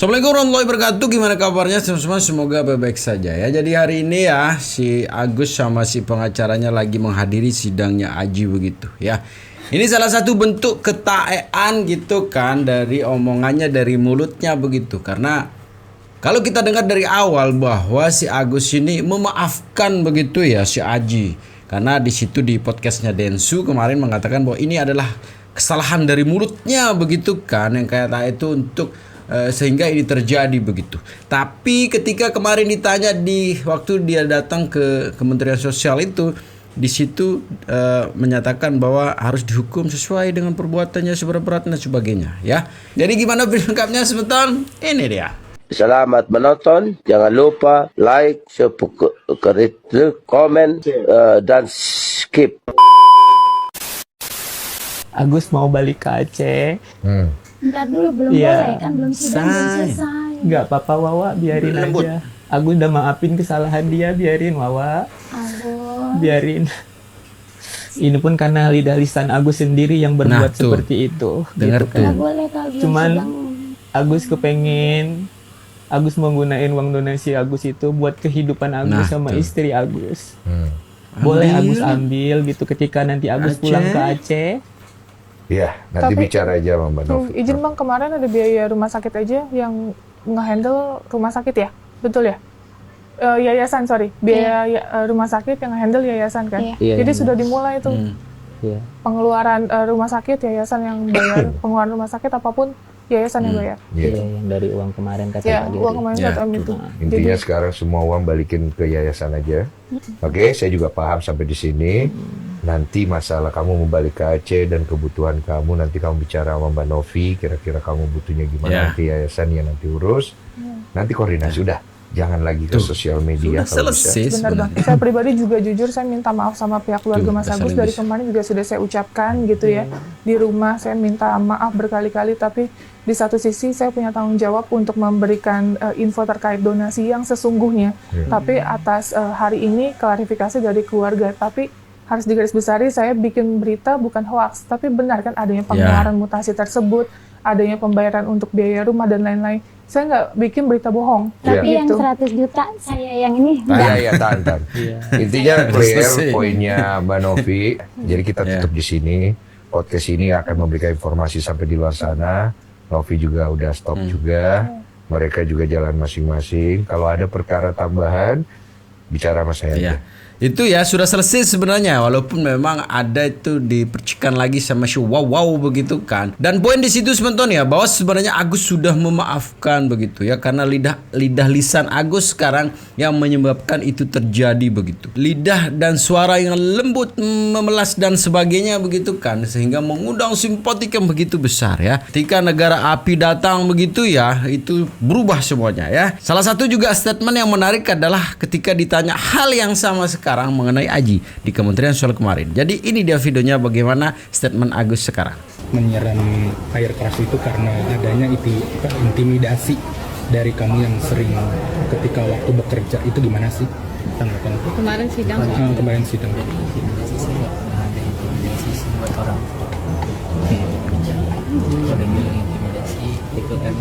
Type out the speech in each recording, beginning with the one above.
Assalamualaikum warahmatullahi wabarakatuh. Gimana kabarnya semua? Semoga baik-baik saja ya. Jadi hari ini ya si Agus sama si pengacaranya lagi menghadiri sidangnya Aji begitu ya. Ini salah satu bentuk ketaean gitu kan dari omongannya, dari mulutnya begitu. Karena kalau kita dengar dari awal bahwa si Agus ini memaafkan begitu ya si Aji. Karena di situ di podcastnya Densu kemarin mengatakan bahwa ini adalah kesalahan dari mulutnya begitu kan, yang kayak itu untuk sehingga ini terjadi begitu. Tapi ketika kemarin ditanya di waktu dia datang ke Kementerian Sosial itu, di situ menyatakan bahwa harus dihukum sesuai dengan perbuatannya seberat-beratnya dan sebagainya ya. Jadi gimana video lengkapnya sebentar? Ini dia. Selamat menonton. Jangan lupa like, subscribe, komen, dan skip. Agus mau balik ke Aceh. Bentar dulu, belum boleh kan, belum selesai. Nggak apa-apa Wawa, biarin Lembut. aja. Agus udah maafin kesalahan dia, biarin Wawa. Aduh. Biarin. Ini pun karena lidah lisan Agus sendiri yang berbuat tuh. seperti itu. Dengar gitu tuh. Nggak boleh kalau belum Cuman sedang. Agus kepengen Agus menggunakan uang donasi Agus itu buat kehidupan Agus Nah, sama tuh. istri Agus. Boleh Ambil. Agus ambil gitu ketika nanti Agus Aceh. pulang ke Aceh. Iya, nanti Tapi- bicara aja sama Mbak Novi. Izin Bang, kemarin ada biaya rumah sakit aja yang nge-handle rumah sakit ya? Betul ya? Yayasan, sorry. Biaya rumah sakit yang nge-handle yayasan kan? Iya. Iya, Jadi iya. sudah dimulai tuh Iya. pengeluaran rumah sakit, yayasan yang bayar pengeluaran rumah sakit apapun, yayasan yang bayar. Iya, Iya. yang dari uang kemarin kata Ya, Pak Giri. uang kemarin Ya, 1 M itu. Intinya sekarang semua uang balikin ke yayasan aja. Oke, saya juga paham sampai di sini. Nanti masalah kamu mau balik ke Aceh dan kebutuhan kamu, nanti kamu bicara sama Mbak Novi, kira-kira kamu butuhnya Ya. gimana, nanti yayasan yang nanti urus. Nanti koordinasi, udah. Jangan lagi ke Tuh. sosial media Sudah kalau bisa. selesai Benar Bang. sebenarnya. Saya pribadi juga jujur saya minta maaf sama pihak keluarga Tuh, Mas bahasa Agus. Dari Inggris. kemarin juga sudah saya ucapkan gitu ya. Di rumah saya minta maaf berkali-kali, tapi di satu sisi saya punya tanggung jawab untuk memberikan info terkait donasi yang sesungguhnya. Tapi atas hari ini klarifikasi dari keluarga. Tapi harus digarisbesari, saya bikin berita bukan hoax, tapi benar kan adanya pengeluaran mutasi tersebut, adanya pembayaran untuk biaya rumah dan lain-lain. Saya nggak bikin berita bohong. Tapi yang Gitu. 100 juta saya yang ini Iya, tahan. Intinya clear Selesai. poinnya Mbak Novi. Jadi kita Ya. tutup di sini. Podcast ini akan memberikan informasi sampai di luar sana. Novi juga udah stop juga. Mereka juga jalan masing-masing. Kalau ada perkara tambahan, bicara sama saya aja. Ya. Itu ya sudah selesai sebenarnya, walaupun memang ada itu dipercikan lagi sama si wow begitu kan. Dan poin di situ sebenarnya bahwa sebenarnya Agus sudah memaafkan begitu ya, karena lidah lisan Agus sekarang yang menyebabkan itu terjadi begitu. Lidah dan suara yang lembut, memelas dan sebagainya begitu kan, sehingga mengundang simpati yang begitu besar ya. Ketika negara api datang begitu ya, itu berubah semuanya ya. Salah satu juga statement yang menarik adalah ketika ditanya hal yang sama sekarang mengenai Aji di Kementerian Sosial kemarin. Jadi ini dia videonya bagaimana statement Agus sekarang. Menyiram air keras itu karena adanya intimidasi dari kamu yang sering ketika waktu bekerja. Itu gimana sih tanggapan? Kemarin sidang Kemarin sidang. buat orang udah bilang intimidasi itu kan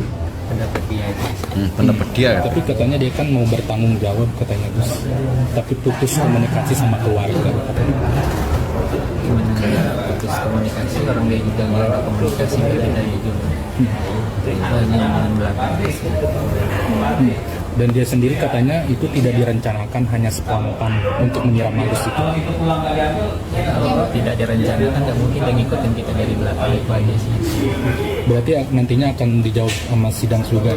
pendapat dia aja. Pendapat dia. Tapi katanya dia kan mau bertanggung jawab katanya Gus. Tapi putus komunikasi sama keluarga katanya. Gimana dia putus komunikasi, orang dia juga nggak ada komunikasi beda dia juga. Itu hanya dengan belakang. Dan dia sendiri katanya itu tidak direncanakan, hanya spontan untuk menyiram Agus itu. Kalau tidak direncanakan nggak mungkin dia ngikutin kita dari belakang, itu aja sih. Berarti nantinya akan dijawab sama sidang juga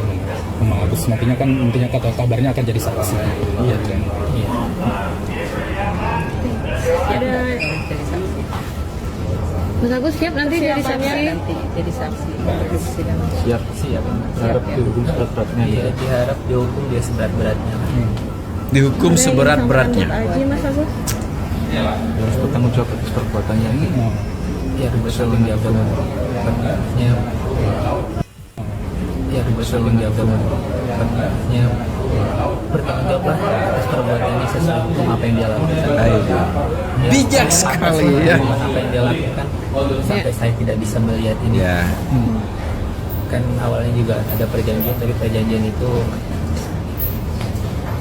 sama Agus. Nantinya kan kata kabarnya akan jadi saksi. Iya kan. Iya. ada Mas Agus siap nanti jadi saksi. Nanti jadi saksi. Sidang. Siap. Harap dihukum seberat-beratnya. Iya, diharap dihukum dia seberat-beratnya. Dihukum seberat-beratnya. Aji Mas Agus. Harus bertanggung jawab atas perbuatannya. Ya, bertanggung jawab perbuatannya. Ya, bertanggung jawab perbuatannya. Bertanggung jawab lah atas perbuatannya sesuai hukum apa yang dia lakukan. Bijak sekali ya. Apa yang dia lakukan sampai saya tidak bisa melihat ini. Ya. kan awalnya juga ada perjanjian, tapi perjanjian itu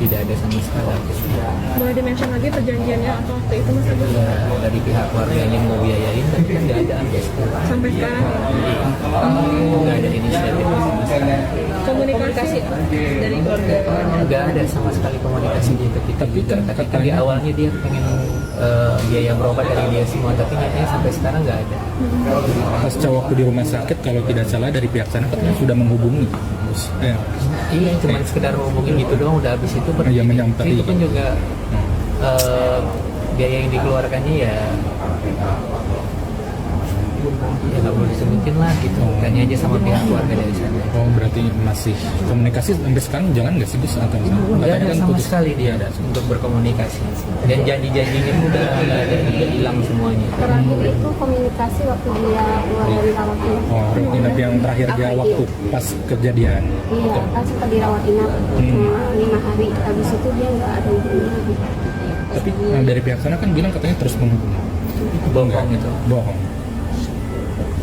tidak ada sama sekali. Boleh dimention lagi perjanjiannya atau waktu itu Mas Agus? Ya, dari pihak keluarganya mau biayain, tapi kan nggak ada Sampai sekarang nggak ada inisiatif sama sekali. komunikasi dari keluarga. Nggak ada sama sekali komunikasi dia ke kita. Tapi kan ketika di awalnya dia pengen biaya berobat dari dia semua, tapi nyatanya sampai sekarang nggak ada. Pasca waktu di rumah sakit kalau tidak salah dari pihak sana katanya sudah menghubungi. Ya. Iya, cuma sekedar ngomongin gitu doang, udah habis itu berhenti. Iya, menyampaikan. Itu pun juga biaya yang dikeluarkannya ya nggak boleh disebutin lah gitu. Tanya aja sama pihak keluarga dari sana. Oh, berarti masih komunikasi sampai sekarang jangan nggak sih Gus? Atau Nggak ada sama sekali dia untuk berkomunikasi. Dan janji-janjinya udah nggak ada, udah hilang semuanya. Terakhir itu komunikasi waktu dia keluar dari rawat inap. Oh, inap yang terakhir dia waktu pas kejadian. Iya, kan sempat dirawat inap cuma 5 hari. Habis itu dia nggak ada hubungan lagi. Tapi dari pihak sana kan bilang katanya terus menghubungi. Bohong itu. Bohong.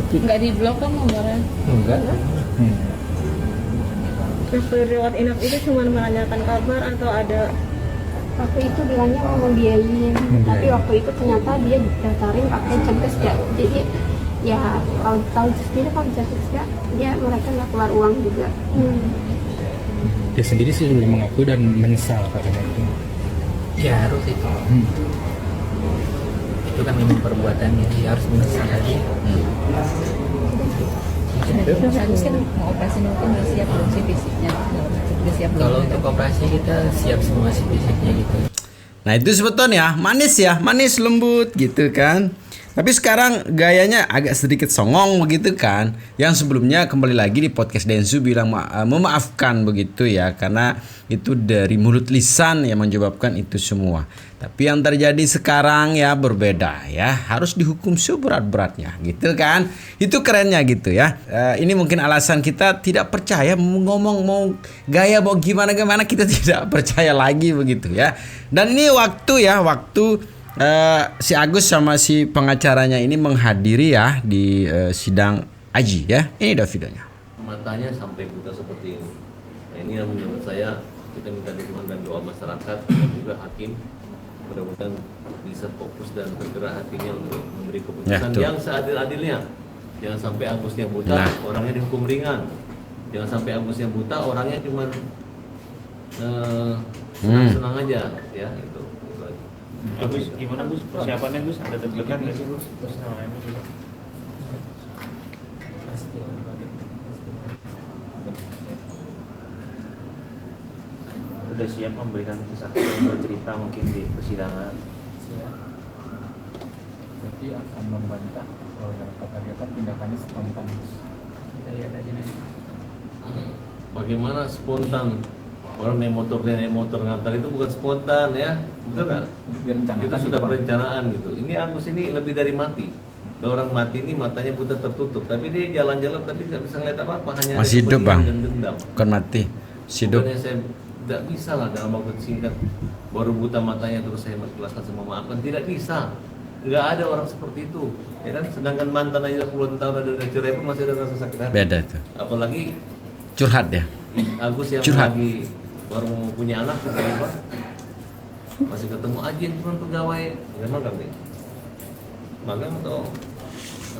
Nggak di blok kan nomornya. Enggak. Terus rawat inap itu cuma menanyakan kabar atau ada Waktu itu bilangnya mau membiayain, tapi waktu itu ternyata dia daftarin pakai Cemkes ya. Jadi ya kalau tahu sendiri kalau Cemkes ya, dia mereka nggak keluar uang juga. Dia sendiri sih sudah mengakui dan menyesal katanya itu. Ya harus itu. Itu kan memang perbuatannya, dia harus menyesal lagi. Terus Agus kan mau operasi mungkin udah siap belum sih fisiknya? Udah siap belum? Kalau untuk operasi kita siap semua sih fisiknya gitu. Nah itu sebetulnya manis lembut gitu kan. Tapi sekarang gayanya agak sedikit songong begitu kan. Yang sebelumnya kembali lagi di podcast Densu bilang memaafkan begitu ya. Karena itu dari mulut lisan yang menyebabkan itu semua. Tapi yang terjadi sekarang ya berbeda ya. Harus dihukum seberat-beratnya gitu kan. Itu kerennya gitu ya. Ini mungkin alasan kita tidak percaya ngomong mau gaya mau gimana kita tidak percaya lagi begitu ya. Dan ini waktu si Agus sama si pengacaranya ini menghadiri ya di sidang Aji ya. Ini dah videonya. Matanya sampai buta seperti ini. Nah, ini yang menurut saya kita minta dukungan dan doa masyarakat dan juga hakim. Mudah-mudahan bisa fokus dan bergerak hatinya untuk memberi keputusan yang seadil-adilnya. Jangan sampai Agusnya buta, orangnya dihukum ringan. Jangan sampai Agusnya buta, orangnya cuma senang-senang aja ya itu. Gus, gimana Gus persiapannya Gus? Ada deg-degan nggak sih Gus? Udah siap memberikan kesaksian bercerita mungkin di persidangan? Siap. Berarti akan membantah kalau dalam kata dia kan tindakannya spontan. Kita lihat aja nih. Bagaimana spontan? Orang naik motor ngantar itu bukan spontan ya, betul nggak? Itu sudah perencanaan gitu. Ini Agus ini lebih dari mati. Kalau orang mati ini matanya buta tertutup, tapi dia jalan-jalan tapi nggak bisa ngeliat apa-apa, hanya masih hidup bang, dan dendam. bukan mati, hidup. Bukannya saya tidak bisa lah dalam waktu singkat baru buta matanya terus saya jelaskan semua maafkan, tidak bisa. Nggak ada orang seperti itu, ya kan? Sedangkan mantan aja puluhan tahun ada cerai pun masih ada rasa sakit hati. Beda itu. Apalagi curhat ya. Agus yang curhat. Lagi baru punya anak masih ketemu aja cuma pegawai memang kan nih magang atau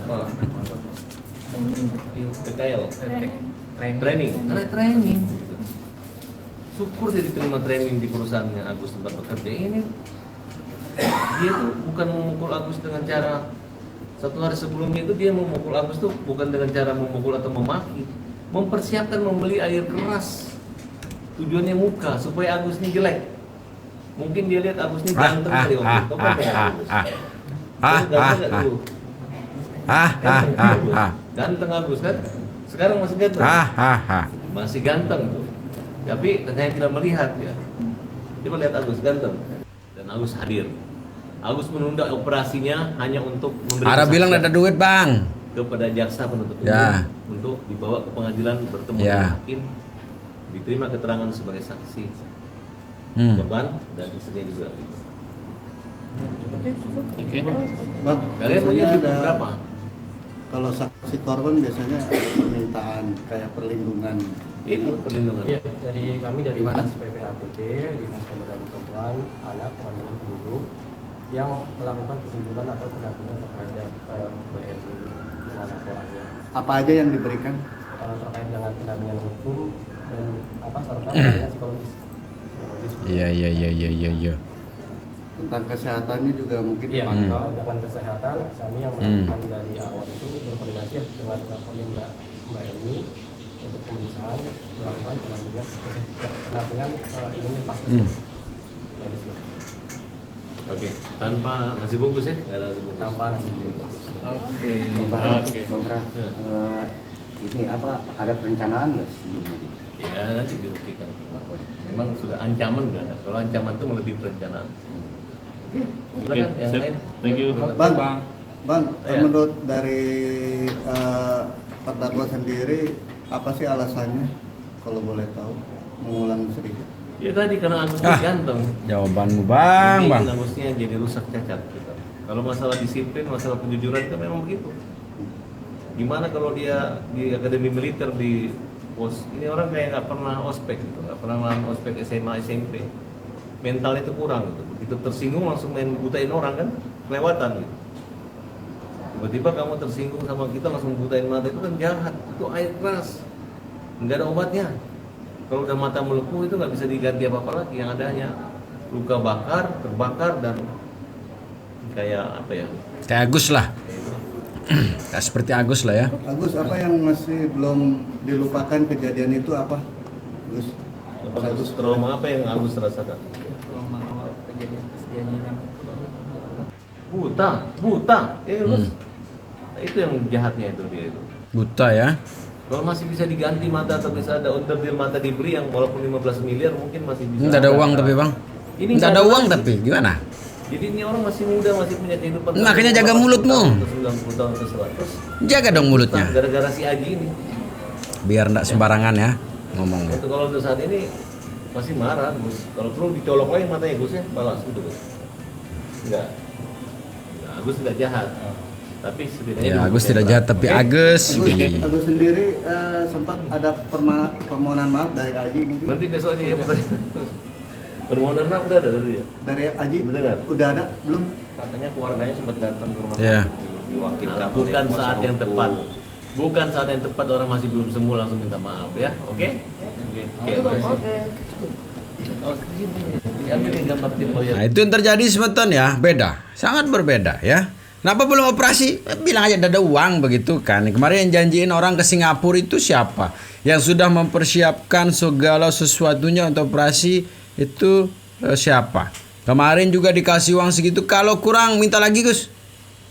apa PKL training syukur dia diterima training di perusahaannya Agus tempat bekerja ini. Dia tuh bukan memukul Agus dengan cara satu hari sebelumnya itu dia memukul Agus tuh bukan dengan cara memukul atau memaki, mempersiapkan membeli air keras. Tujuannya muka supaya Agus ini jelek. Mungkin dia lihat Agus ini ganteng kali waktu itu. Ganteng Agus kan? Sekarang masih ganteng. Masih ganteng tuh. Tapi ternyata tidak melihat ya. Dia melihat Agus ganteng dan Agus hadir. Agus menunda operasinya hanya untuk memberi bilang ada duit bang kepada jaksa penuntut umum untuk dibawa ke pengadilan bertemu dengan hakim. Diterima keterangan sebagai saksi korban dan istrinya juga. Oke. Kalian punya duit berapa? Kalau saksi korban biasanya ada permintaan kayak perlindungan. Itu perlindungan. Iya, dari kami dari Dinas PPAPT, Dinas Pemberdayaan Perempuan, Anak, Perlindungan Penduduk yang melakukan perlindungan atau pendampingan terhadap BNI dengan laporannya. Apa aja yang diberikan? Terkait dengan pendampingan hukum dan serta pendampingan psikologis. Iya. Tentang kesehatannya juga mungkin Iya, dipantau. dengan kesehatan kami yang melakukan dari awal itu berkoordinasi dengan Mbak Eni untuk pemeriksaan melakukan pendampingan ini pasti. Oke, tanpa nasi bungkus ya? Nggak ada nasi bungkus. Tanpa nasi bungkus. Oke. Ini apa ada perencanaan nggak sih? Ya nanti dibuktikan. Memang sudah ancaman nggak ada. Kalau ancaman itu melebihi perencanaan. Silakan yang lain. Thank you. Bang, menurut dari terdakwa sendiri apa sih alasannya kalau boleh tahu? Mengulang sedikit. Ya tadi karena Agus digantung. Jawabanmu bang. Agusnya jadi rusak cacat. Gitu. Kalau masalah disiplin, masalah kejujuran itu memang begitu. Gimana kalau dia di akademi militer di pos ini orang kayak nggak pernah ospek gitu, nggak pernah melakukan ospek SMA SMP, mental itu kurang gitu. Begitu tersinggung langsung main butain orang kan, kelewatan gitu. Tiba-tiba kamu tersinggung sama kita langsung butain mata, itu kan jahat, itu air keras, nggak ada obatnya. Kalau udah mata melepuh itu nggak bisa diganti apa-apa lagi, yang adanya luka bakar, terbakar dan kayak apa ya? Kayak Agus lah. Kayak seperti Agus lah ya. Agus, apa yang masih belum dilupakan kejadian itu apa? Agus, trauma apa yang Agus rasakan? Trauma awal kejadian Buta. Itu yang jahatnya itu dia itu. Buta ya. Kalau masih bisa diganti mata atau bisa ada onderdil mata diberi yang walaupun 15 miliar mungkin masih bisa. Nggak ada uang tapi bang. Ini nggak ada uang tapi gimana? Jadi ini orang masih muda, masih punya kehidupan. Makanya jaga mulutmu. 90 tahun ke 100. Jaga dong mulutnya. Gara-gara si Aji ini. Biar nggak sembarangan ya ngomongnya. Itu kalau untuk saat ini masih marah, Gus. Kalau perlu dicolok lagi matanya Gus ya, balas gitu Gus. Enggak. Nah, Agus tidak jahat. Tapi setidaknya Ya Agus tidak jahat tapi Agus. Agus sendiri sempat ada permohonan maaf dari Aji mungkin. Nanti besok aja ya permohonan maaf udah ada dari dia. Dari Aji benar. Udah ada belum? Katanya keluarganya sempat datang ke rumah. Iya. Nah, bukan saat yang tepat. Bukan saat yang tepat, orang masih belum sembuh langsung minta maaf ya. Oke? Oke. Nah itu yang terjadi semeton ya, beda, sangat berbeda ya. Kenapa belum operasi? Bilang aja ada uang begitu kan. Kemarin yang janjiin orang ke Singapura itu siapa? Yang sudah mempersiapkan segala sesuatunya untuk operasi itu siapa? Kemarin juga dikasih uang segitu, kalau kurang minta lagi Gus.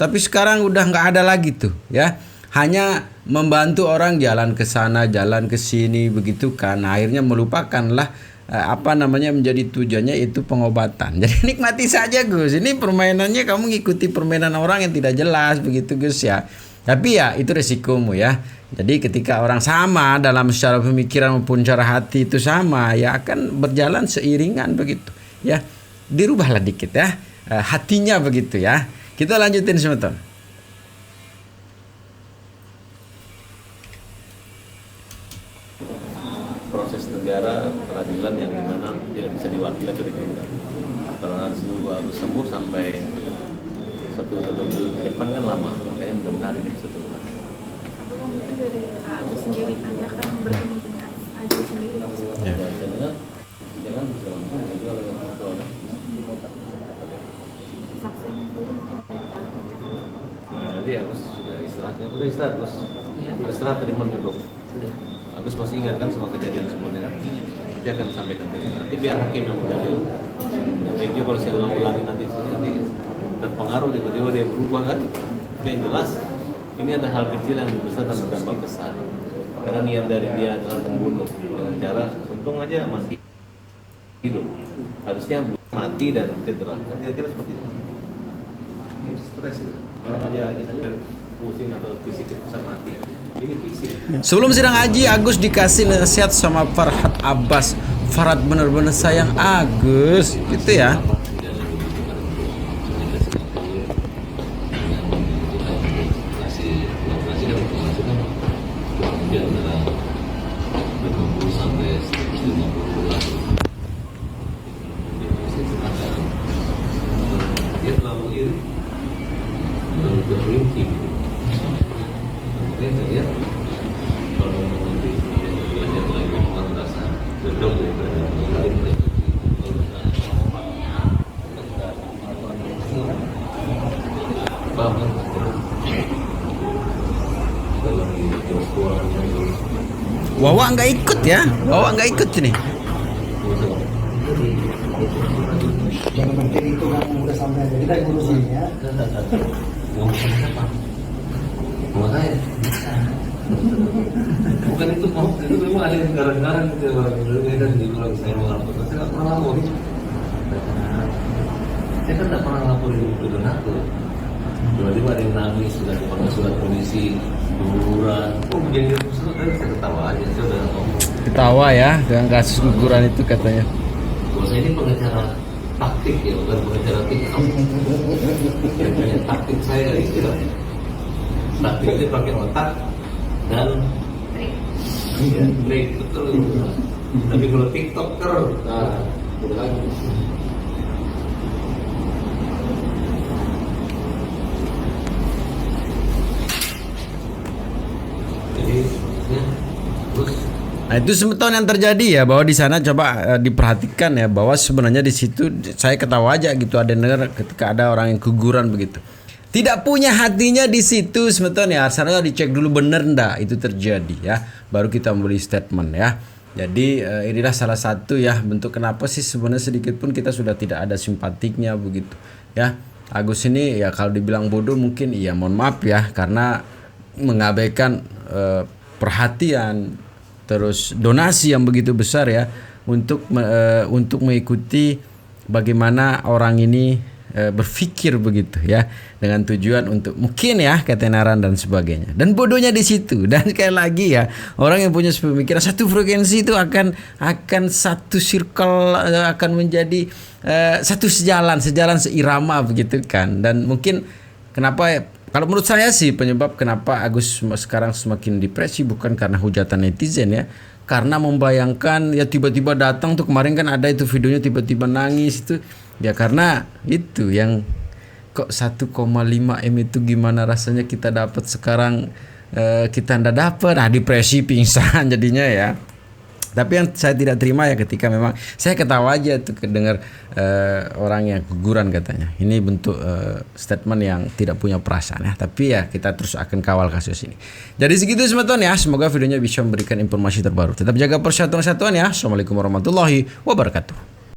Tapi sekarang udah nggak ada lagi tuh ya. Hanya membantu orang jalan ke sana, jalan ke sini begitu kan. Akhirnya melupakanlah menjadi tujuannya itu pengobatan. Jadi nikmati saja Gus. Ini permainannya kamu ngikuti permainan orang yang tidak jelas begitu Gus ya. Tapi ya itu resikomu ya. Jadi ketika orang sama dalam secara pemikiran maupun cara hati itu sama, ya akan berjalan seiringan begitu ya. Dirubahlah dikit ya hatinya begitu ya. Kita lanjutin sebentar. Proses negara peradilan yang dimana tidak bisa diwakili atau ditunda. Kalau harus sembuh sampai satu tahun ke depan kan lama, makanya mudah-mudahan ini bisa turun. Dari Aji sendiri, Anda kan bertemu dengan Aji sendiri. Ya. Jangan bisa langsung juga oleh orang tua. Nanti Agus sudah istirahatnya, udah istirahat Gus. Istirahat tadi malam cukup. Agus masih ingat kan semua kejadian sebelumnya kan? Dia akan sampaikan nanti biar hakim yang menjawab. Jadi kalau saya ulang-ulangi nanti terpengaruh tiba-tiba dia berubah kan? Yang jelas ini ada hal kecil yang besar dan berdampak besar. Karena niat dari dia adalah membunuh dengan cara untung aja masih hidup. Harusnya mati dan cedera. Kira-kira seperti itu. Stres itu. Orang aja pusing atau fisik bisa mati. Ini fisik. Sebelum sidang Aji, Agus dikasih nasihat sama Farhad Abbas. Farhad benar-benar sayang Agus, gitu ya. Dia terlalu iri, terlalu berlimpi. Makanya saya lihat kalau nanti belajar lagi tentang rasa gedong daripada lain lagi. Wawa nggak ikut ya, Wawa nggak ikut ini. Yang penting itu kan udah sampai aja kita ngurusin ya. Makanya bukan itu mau, itu memang ada yang garang-garang gitu orang Indonesia dan dibilang saya mau lapor, saya nggak pernah lapor. Saya kan nggak pernah lapor itu donatur. Tiba-tiba ada yang nangis, sudah dipakai surat polisi, guguran. Oh begini surat, saya ketawa aja, saya udah ngomong. Ketawa ya dengan kasus guguran itu katanya. Kalau saya ini pengacara taktik ya, bukan pengacara TikTok. Yang punya taktik saya istilahnya. Taktik itu pakai otak dan trik, betul. Tapi kalau TikToker, nah, udah lagi. Nah itu sebetulnya yang terjadi ya, bahwa di sana coba diperhatikan ya, bahwa sebenarnya di situ saya ketawa aja gitu, ada dengar ketika ada orang yang keguguran begitu. Tidak punya hatinya di situ sebetulnya, harusnya dicek dulu bener ndak itu terjadi ya, baru kita memberi statement ya. Jadi inilah salah satu ya bentuk kenapa sih sebenarnya sedikit pun kita sudah tidak ada simpatiknya begitu ya. Agus ini ya kalau dibilang bodoh mungkin iya, mohon maaf ya, karena mengabaikan perhatian terus donasi yang begitu besar ya untuk mengikuti bagaimana orang ini berpikir begitu ya, dengan tujuan untuk mungkin ya ketenaran dan sebagainya, dan bodohnya di situ. Dan sekali lagi ya, orang yang punya pemikiran satu frekuensi itu akan satu circle, akan menjadi satu sejalan seirama begitu kan. Dan mungkin kenapa kalau menurut saya sih penyebab kenapa Agus sekarang semakin depresi bukan karena hujatan netizen ya, karena membayangkan ya tiba-tiba datang tuh, kemarin kan ada itu videonya tiba-tiba nangis itu ya, karena itu yang kok 1,5 M itu gimana rasanya kita dapat sekarang kita ndak dapat, nah depresi pingsan jadinya ya. Tapi yang saya tidak terima ya ketika memang saya ketawa aja tuh dengar orang yang guguran katanya. Ini bentuk statement yang tidak punya perasaan ya. Tapi ya kita terus akan kawal kasus ini. Jadi segitu teman-teman ya. Semoga videonya bisa memberikan informasi terbaru. Tetap jaga persatuan ya. Assalamualaikum warahmatullahi wabarakatuh.